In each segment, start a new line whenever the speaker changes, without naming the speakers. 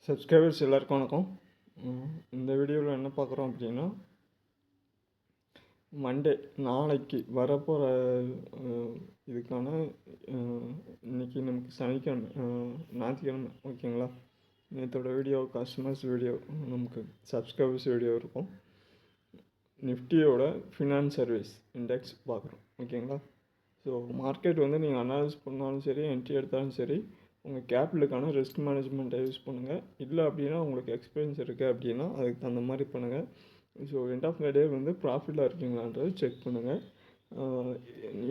Subscribers எல்லாருக்கும் வணக்கம். இந்த வீடியோவில் என்ன பார்க்குறோம் அப்படின்னா, மண்டே நாளைக்கு வரப்போகிற இதுக்கான இன்றைக்கி நமக்கு சனிக்கிழமை, ஞாயிற்றுக்கிழமை ஓகேங்களா. நேற்றோட வீடியோ கஸ்டமர்ஸ் வீடியோ, நமக்கு சப்ஸ்கிரைபர்ஸ் வீடியோ இருக்கும். நிஃப்டியோட ஃபினான்ஸ் சர்வீஸ் இண்டெக்ஸ் பார்க்குறோம் ஓகேங்களா. ஸோ மார்க்கெட் வந்து நீங்கள் அனாலிசிஸ் பண்ணாலும் சரி, என்ட்ரி எடுத்தாலும் சரி, உங்கள் கேபிட்டலுக்கான ரிஸ்க் மேனேஜ்மெண்ட்டை யூஸ் பண்ணுங்கள். இல்லை அப்படின்னா உங்களுக்கு எக்ஸ்பீரியன்ஸ் இருக்குது அப்படின்னா அதுக்கு தகுந்த மாதிரி பண்ணுங்கள். ஸோ எண்ட் ஆஃப் த டே வந்து ப்ராஃபிட்டாக இருக்கீங்களான்றது செக் பண்ணுங்கள்.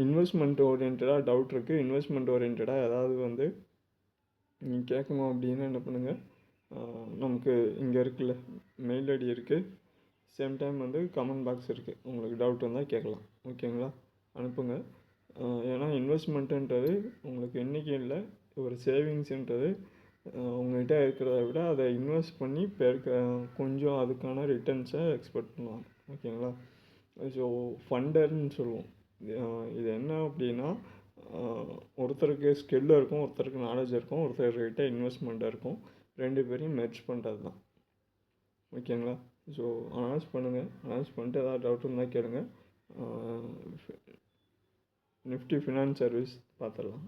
இன்வெஸ்ட்மெண்ட் ஓரியன்டாக டவுட் இருக்குது, இன்வெஸ்ட்மெண்ட் ஓரியன்டாக ஏதாவது வந்து நீங்கள் கேட்கணும் அப்படின்னா என்ன பண்ணுங்கள், நமக்கு இங்கே இருக்குல்ல மெயில் ஐடி இருக்குது, சேம் டைம் வந்து கமெண்ட் பாக்ஸ் இருக்குது, உங்களுக்கு டவுட் வந்தால் கேட்கலாம் ஓகேங்களா. அனுப்புங்க. ஏன்னா இன்வெஸ்ட்மெண்ட்டுன்றது உங்களுக்கு என்றைக்கும் இல்லை, ஒரு சேவிங்ஸுன்றது உங்கள்கிட்ட இருக்கிறத விட அதை இன்வெஸ்ட் பண்ணி கொஞ்சம் அதுக்கான ரிட்டர்ன்ஸை எக்ஸ்பெக்ட் பண்ணுவாங்க ஓகேங்களா. ஸோ ஃபண்டர்னு சொல்லுவோம். இது என்ன அப்படின்னா, ஒருத்தருக்கு ஸ்கில் இருக்கும், ஒருத்தருக்கு நாலேஜ் இருக்கும், ஒருத்தர்கிட்ட இன்வெஸ்ட்மெண்ட்டாக இருக்கும், ரெண்டு பேரையும் மெர்ஜ் பண்ணுறது தான் ஓகேங்களா. ஸோ அனலைஸ் பண்ணுங்கள். அனலைஸ் பண்ணிட்டு ஏதாவது டவுட் இருந்தால் கேளுங்க. நிஃப்டி ஃபினான்ஸ் சர்வீஸ் பார்த்துடலாம்.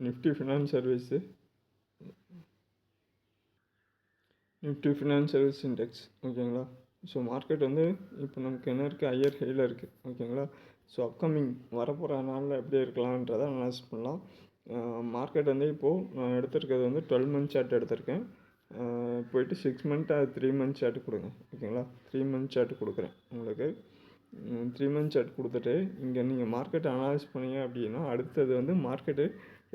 Nifty finance service, Nifty finance service index ஓகேங்களா. ஸோ மார்க்கெட் வந்து இப்போ நமக்கு என்ன இருக்குது, ஹையர் ஹையில் இருக்குது ஓகேங்களா. ஸோ அப்கமிங் வரப்போகிற நாளில் எப்படி இருக்கலான்றதை அனலைஸ் பண்ணலாம். மார்க்கெட் வந்து இப்போது நான் எடுத்திருக்கிறது வந்து 12 மந்த் சார்ட் எடுத்திருக்கேன். போயிட்டு 6 மந்த் 3 மந்த் சார்ட் கொடுங்க ஓகேங்களா. 3 மந்த் சார்ட் கொடுக்குறேன் உங்களுக்கு. 3 மந்த் சார்ட் கொடுத்துட்டு இங்கே நீங்கள் மார்க்கெட்டை அனலைஸ் பண்ணீங்க அப்படின்னா அடுத்தது வந்து மார்க்கெட்டு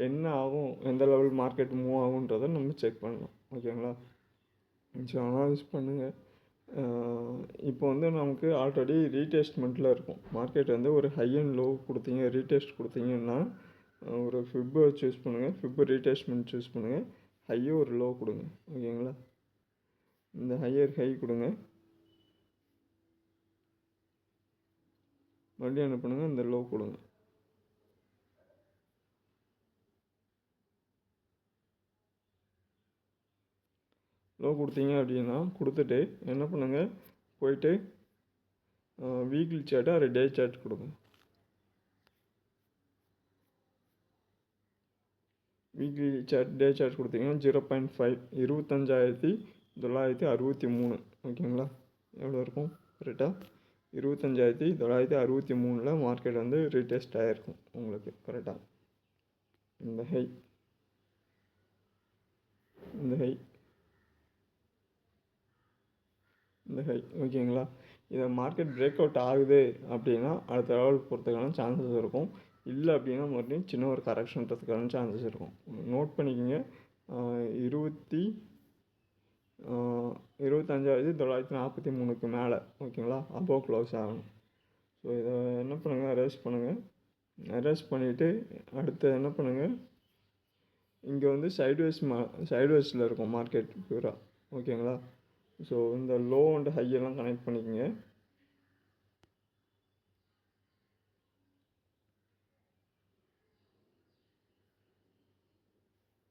என்ன ஆகும், எந்த லெவல் மார்க்கெட் மூவ் ஆகுன்றதை நம்ம செக் பண்ணலாம் ஓகேங்களா. ஸோ அனலைஸ் பண்ணுங்கள். இப்போ வந்து நமக்கு ஆல்ரெடி ரீடெஸ்ட்மெண்ட்டில் இருக்கும் மார்க்கெட். வந்து ஒரு ஹை அண்ட் லோ கொடுத்தீங்க, ரீடெஸ்ட் கொடுத்தீங்கன்னா ஒரு ஃபிப்பை சூஸ் பண்ணுங்கள், ஃபிப்பு ரீடெஸ்ட்மெண்ட் சூஸ் பண்ணுங்கள், ஹையோ ஒரு லோ கொடுங்க ஓகேங்களா. இந்த ஹையர் ஹை கொடுங்க, மறுபடியும் என்ன பண்ணுங்கள், இந்த லோ கொடுங்க. லோ கொடுத்தீங்க அப்படின்னா கொடுத்துட்டு என்ன பண்ணுங்கள், போயிட்டு வீக்லி சார்ட்டு ஒரு டே சார்ட் கொடுங்க. வீக்லி சார்ட் டே சார்ட் கொடுத்தீங்கன்னா 0.5 25,963 ஓகேங்களா. எவ்வளோ இருக்கும் கரெக்டாக 25,963 மார்க்கெட் வந்து ரீடெஸ்ட் ஆகிருக்கும் உங்களுக்கு கரெக்டாக. இந்த ஹை, இந்த ஹை, இந்த ஹை ஓகேங்களா. இதை மார்க்கெட் பிரேக் அவுட் ஆகுது அப்படின்னா அடுத்த லெவல் போகிறதுக்கான சான்சஸ் இருக்கும். இல்லை அப்படின்னா மறுபடியும் சின்ன ஒரு கரெக்ஷன்றதுக்கான சான்சஸ் இருக்கும். நோட் பண்ணிக்கோங்க. 25,943 மேலே ஓகேங்களா அபோவ் க்ளோஸ் ஆகணும். ஸோ இதை என்ன பண்ணுங்கள், அரெஸ்ட் பண்ணுங்கள். அரெஸ்ட் பண்ணிவிட்டு அடுத்து என்ன பண்ணுங்கள், இங்கே வந்து சைட்வேஸில் இருக்கும் மார்க்கெட் பியூரா ஓகேங்களா. ஸோ இந்த லோ அண்ட் ஹையெல்லாம் கனெக்ட் பண்ணிக்கோங்க.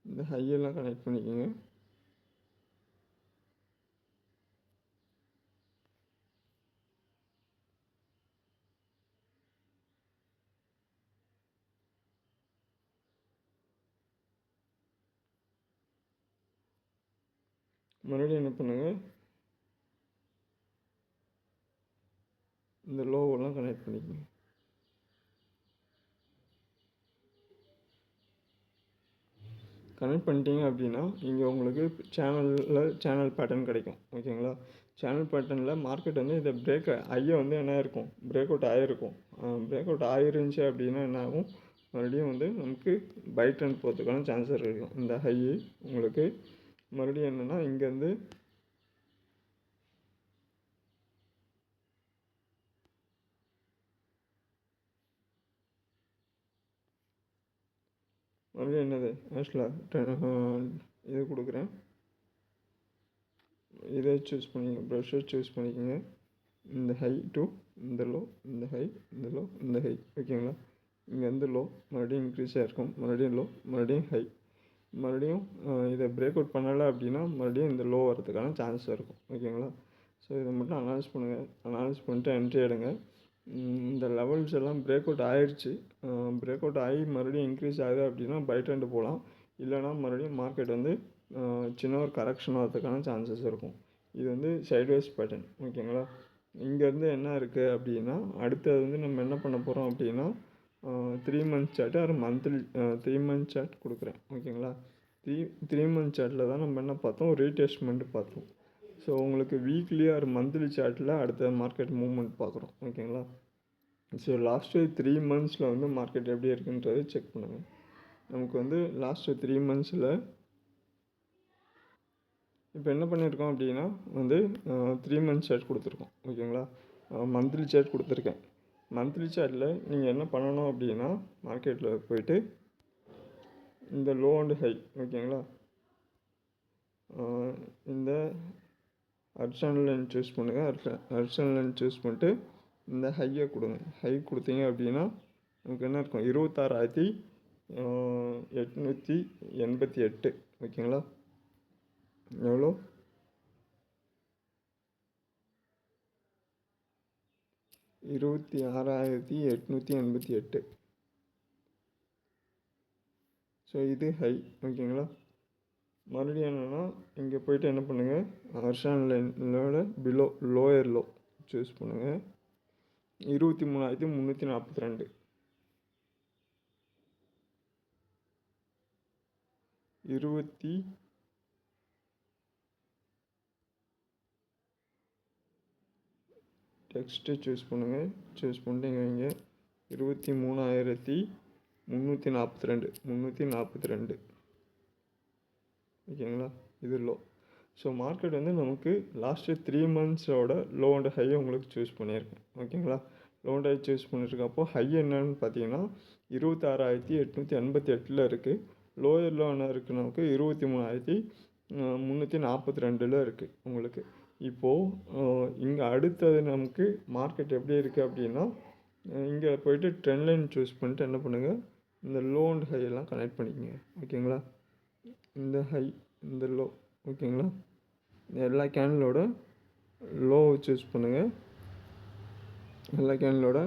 இந்த ஹையெல்லாம் கனெக்ட் பண்ணிக்கோங்க. மறுபடியும் என்ன பண்ணுங்கள், இந்த லோவெல்லாம் கனெக்ட் பண்ணிக்கோங்க. கனெக்ட் பண்ணிட்டீங்க அப்படின்னா இங்கே உங்களுக்கு சேனல் பேட்டர்ன் கிடைக்கும் ஓகேங்களா. சேனல் பேட்டர்னில் மார்க்கெட் வந்து இதை ஐயா வந்து என்ன இருக்கும், பிரேக் அவுட் ஆகிருக்கும். பிரேக் அவுட் ஆகிருந்துச்சு அப்படின்னா என்ன ஆகும், மறுபடியும் வந்து நமக்கு பை ட்ரெண்ட் போகிறதுக்கான சான்சஸ் இருக்கும். இந்த ஹை உங்களுக்கு மறுபடியும் என்னென்னா இங்கேருந்து மறுபடியும் என்னது ஆக்சுவலாக இது கொடுக்குறேன். இதை சூஸ் பண்ணிக்கோங்க, ப்ரஷை சூஸ் பண்ணிக்கோங்க. இந்த ஹை டு இந்த லோ, இந்த ஹை, இந்த லோ, இந்த ஹை ஓகேங்களா. இங்கேருந்து லோ, மறுபடியும் இன்க்ரீஸ் ஆகிருக்கும், மறுபடியும் லோ, மறுபடியும் ஹை, மறுபடியும் இதை பிரேக் அவுட் பண்ணலை அப்படின்னா மறுபடியும் இந்த லோ வரதுக்கான சான்ஸ் இருக்கும். ஓகேங்களா? ஸோ இதை மட்டும் அனலைஸ் பண்ணுங்கள். அனலைஸ் பண்ணிட்டு என்ட்ரி எடுங்க. இந்த லெவல்ஸ் எல்லாம் பிரேக் அவுட் ஆகிடுச்சு. பிரேக் அவுட் ஆகி மறுபடியும் இன்க்ரீஸ் ஆகுது அப்படின்னா பை ட்ரெண்டு போகலாம். இல்லைனா மறுபடியும் மார்க்கெட் வந்து சின்ன ஒரு கரெக்ஷன் வரதுக்கான சான்சஸ் இருக்கும். இது வந்து சைட்வேஸ் பேட்டர்ன். ஓகேங்களா? இங்கேருந்து என்ன இருக்குது அப்படின்னா அடுத்தது வந்து நம்ம என்ன பண்ண போகிறோம் அப்படின்னா 3 மந்த் சார்ட்டு ஒரு மந்த்லி 3 மந்த் சார்ட் கொடுக்குறேன். ஓகேங்களா? 3 மந்த் சார்ட்டில் தான் நம்ம என்ன பார்த்தோம், ரீடெஸ்ட்மெண்ட் பார்த்தோம். ஸோ உங்களுக்கு வீக்லி ஒரு மந்த்லி சார்ட்டில் அடுத்த மார்க்கெட் மூவ்மெண்ட் பார்க்குறோம். ஓகேங்களா? ஸோ லாஸ்ட்டு 3 மந்த்ஸில் வந்து மார்க்கெட் எப்படி இருக்குன்றது செக் பண்ணுங்கள். நமக்கு வந்து லாஸ்ட்டு 3 மந்த்ஸில் இப்போ என்ன பண்ணியிருக்கோம் அப்படின்னா வந்து 3 மந்த் சார்ட் கொடுத்துருக்கோம். ஓகேங்களா? மந்த்லி சார்ட் கொடுத்துருக்கேன். மந்த்லி சார்ட்டில் நீங்கள் என்ன பண்ணணும் அப்படின்னா மார்க்கெட்டில் போயிட்டு இந்த லோ அண்ட் ஹை, ஓகேங்களா, இந்த ஹரிசாண்டல் லைன் சூஸ் பண்ணுங்கள். ஹரிசாண்டல் லைன் சூஸ் பண்ணிட்டு இந்த ஹையை கொடுங்க. ஹை கொடுத்தீங்க அப்படின்னா நமக்கு என்ன இருக்கும், 26,888. ஓகேங்களா? எவ்வளோ, 26,888. ஸோ இது ஹை. ஓகேங்களா? மறுபடியும் என்னென்னா இங்கே போய்ட்டு என்ன பண்ணுங்கள், ஹரிசாண்டல் லைனோட பிலோ லோயர் லோ சூஸ் பண்ணுங்கள். 23,342. 20 டெக்ஸ்ட்டு சூஸ் பண்ணுங்கள். சூஸ் பண்ணிட்டீங்க வைங்க, 23,342. ஓகேங்களா? இது லோ. ஸோ மார்க்கெட் வந்து நமக்கு லாஸ்ட்டு 3 மந்த்ஸோட லோ அண்ட் ஹை உங்களுக்கு சூஸ் பண்ணியிருக்கேன். ஓகேங்களா? லோ அண்ட் ஹை சூஸ் பண்ணியிருக்கப்போ ஹை என்னன்னு பார்த்தீங்கன்னா 26,888 இருக்குது. லோயர் லோ என்ன இருக்குது, நமக்கு 23,342 இருக்குது உங்களுக்கு. இப்போது இங்கே அடுத்தது நமக்கு மார்க்கெட் எப்படி இருக்குது அப்படின்னா இங்கே போய்ட்டு ட்ரெண்ட் லைன் சூஸ் பண்ணிட்டு என்ன பண்ணுங்கள், இந்த லோ அண்ட் ஹை எல்லாம் கனெக்ட் பண்ணிக்கோங்க. ஓகேங்களா? இந்த ஹை, இந்த லோ. ஓகேங்களா? எல்லா கேண்டலோட லோவை சூஸ் பண்ணுங்கள், எல்லா கேண்டலோட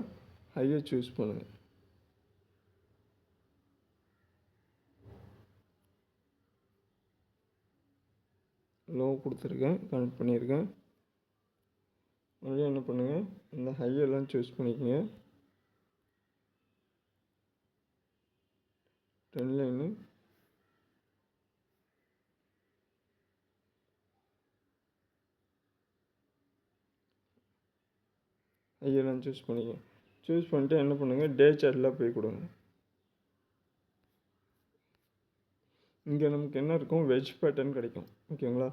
ஹையை சூஸ் பண்ணுங்கள். லோ கொடுத்துருக்கேன், கனெக்ட் பண்ணியிருக்கேன். மறுபடியும் என்ன பண்ணுங்கள், இந்த ஹையெல்லாம் சூஸ் பண்ணிக்கோங்க. ட்ரெண்ட் லைனு, ஹையெல்லாம் சூஸ் பண்ணிக்கோங்க. சூஸ் பண்ணிட்டு என்ன பண்ணுங்கள், டே சார்ட்டில் போய் கொடுங்க. இங்கே நமக்கு என்ன இருக்கும், வெஜ் பேட்டர்ன் கிடைக்கும். ஓகேங்களா?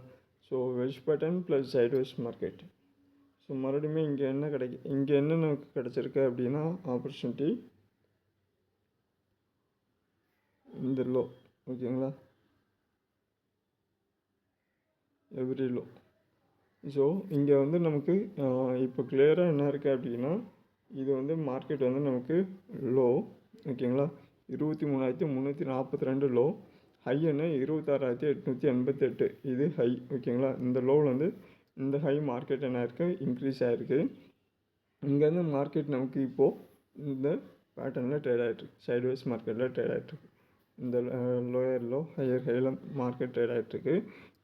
So veg pattern plus sideways market. So மறுபடியும் இங்கே என்ன கிடைக்கும், இங்கே என்ன நமக்கு கிடச்சிருக்கு அப்படின்னா ஆப்பர்ச்சுனிட்டி இந்த லோ. ஓகேங்களா? Every low. ஸோ இங்கே வந்து நமக்கு இப்போ கிளியராக என்ன இருக்குது அப்படின்னா இது வந்து மார்க்கெட் வந்து நமக்கு லோ. ஓகேங்களா? 23,342 லோ. ஹை என்ன 26,888. இது ஹை. ஓகேங்களா? இந்த லோவில் வந்து இந்த ஹை மார்க்கெட் என்ன இருக்குது, இன்க்ரீஸ் ஆகிருக்கு. இங்கேருந்து மார்க்கெட் நமக்கு இப்போது இந்த பேட்டர்னில் ட்ரேட் ஆகிட்டுருக்கு, சைட்வேஸ் மார்க்கெட்டில் ட்ரேட் ஆகிட்டுருக்கு. இந்த லோயர் லோ ஹையர் ஹையில் மார்க்கெட் ட்ரேட் ஆகிட்டுருக்கு.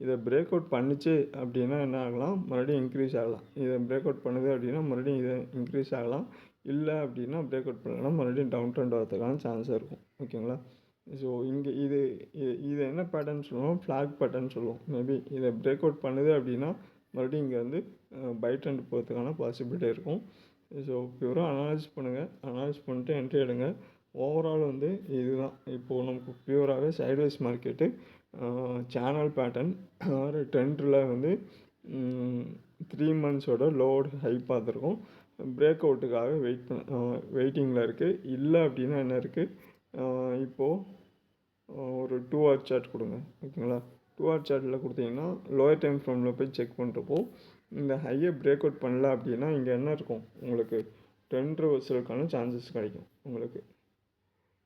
இதை பிரேக் அவுட் பண்ணிச்சு அப்படின்னா என்ன ஆகலாம், மறுபடியும் இன்க்ரீஸ் ஆகலாம். இதை பிரேக் அவுட் பண்ணுது அப்படின்னா மறுபடியும் இதை இன்க்ரீஸ் ஆகலாம். இல்லை அப்படின்னா பிரேக் அவுட் பண்ணலாம், மறுபடியும் டவுன் ட்ரெண்ட் வரதுக்கான சான்ஸ் இருக்கும். ஓகேங்களா? ஸோ இங்கே இது என்ன பேட்டர்ன் சொல்லுவோம், ஃப்ளாக் பேட்டர்ன் சொல்லுவோம். மேபி இதை பிரேக் அவுட் பண்ணுது அப்படின்னா மறுபடியும் இங்கே வந்து பை ட்ரெண்ட் போகிறதுக்கான பாசிபிலிட்டி இருக்கும். ஸோ பியூராக அனலைஸ் பண்ணுங்கள். அனலைஸ் பண்ணிட்டு என்ட்ரி எடுங்க. ஓவரால் வந்து இதுதான் இப்போது நமக்கு பியூராகவே சைட்வேஸ் மார்க்கெட்டு சேனல் பேட்டர்ன் ஒரு ட்ரெண்டில் வந்து 3 மந்த்ஸோட லோடு ஹை பார்த்துருக்கோம். பிரேக் அவுட்டுக்காக வெயிட்டிங்கில் இருக்குது. இல்லை அப்படின்னா என்ன இருக்குது, இப்போது ஒரு 2 hour சார்ட் கொடுங்க. ஓகேங்களா? 2 hour சார்ட்டில் கொடுத்தீங்கன்னா லோயர் டைம் ஃப்ரேமில் போய் செக் பண்ணுறப்போ இந்த ஹையை பிரேக் அவுட் பண்ணல அப்படின்னா இங்கே என்ன இருக்கும், உங்களுக்கு ட்ரெண்ட் ரிவர்சலுக்கான சான்சஸ் கிடைக்கும் உங்களுக்கு.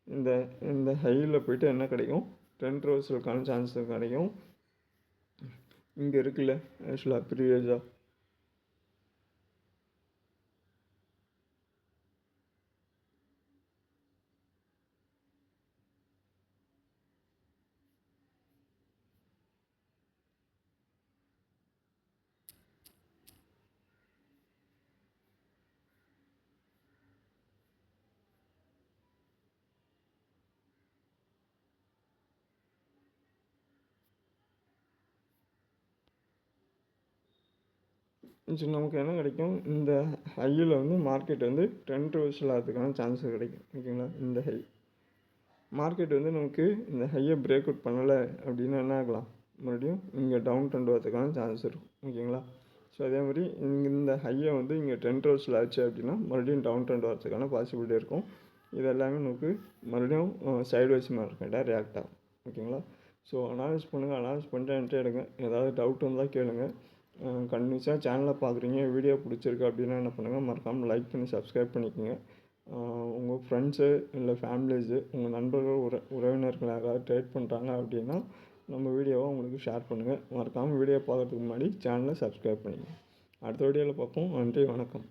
இந்த இந்த ஹையில் போய்ட்டு என்ன கிடைக்கும், ட்ரெண்ட் ரிவர்சலுக்கான சான்சஸ் கிடைக்கும். இங்கே இருக்குல்ல ஆக்சுவலாக ப்ரீவியஸாக நமக்கு என்ன கிடைக்கும், இந்த ஹையில் வந்து மார்க்கெட் வந்து ட்ரெண்ட் ரிவர்சல் ஆகிறதுக்கான சான்சஸ் கிடைக்கும். ஓகேங்களா, இந்த ஹை மார்க்கெட் வந்து நமக்கு இந்த ஹையை பிரேக் அவுட் பண்ணலை அப்படின்னா என்ன ஆகலாம், மறுபடியும் இங்கே டவுன் ட்ரெண்ட் வரதுக்கான சான்ஸ் இருக்கும். ஓகேங்களா, ஸோ அதே மாதிரி இந்த ஹையை வந்து இங்கே ட்ரெண்ட் ரிவர்சல் ஆச்சு அப்படின்னா மறுபடியும் டவுன் ட்ரெண்ட் வரதுக்கான பாசிபிலிட்டி இருக்கும். இது எல்லாமே நமக்கு மறுபடியும் சைட்வைஸ் மார்க்கெட்டாக ரியாக்ட் ஆகும். ஓகேங்களா, ஸோ அனாலிஸ் பண்ணுங்கள், அனாலிஸ் பண்ணிட்டு என்கிட்ட எடுங்க. ஏதாவது டவுட் வந்தால் கேளுங்கள். கண்டினியூஸாக சேனலை பார்க்குறீங்க, வீடியோ பிடிச்சிருக்கு அப்படின்னா என்ன பண்ணுங்கள், மறக்காமல் லைக் பண்ணி சப்ஸ்கிரைப் பண்ணிக்கோங்க. உங்கள் ஃப்ரெண்ட்ஸு இல்லை ஃபேமிலிஸு, உங்கள் நண்பர்கள், உறவினர்கள் யாராவது ட்ரேட் பண்ணுறாங்க அப்படின்னா நம்ம வீடியோவை உங்களுக்கு ஷேர் பண்ணுங்கள். மறக்காமல் வீடியோ பார்க்குறதுக்கு முன்னாடி சேனலை சப்ஸ்கிரைப் பண்ணிக்கோங்க. அடுத்த வீடியோவில் பார்ப்போம். நன்றி, வணக்கம்.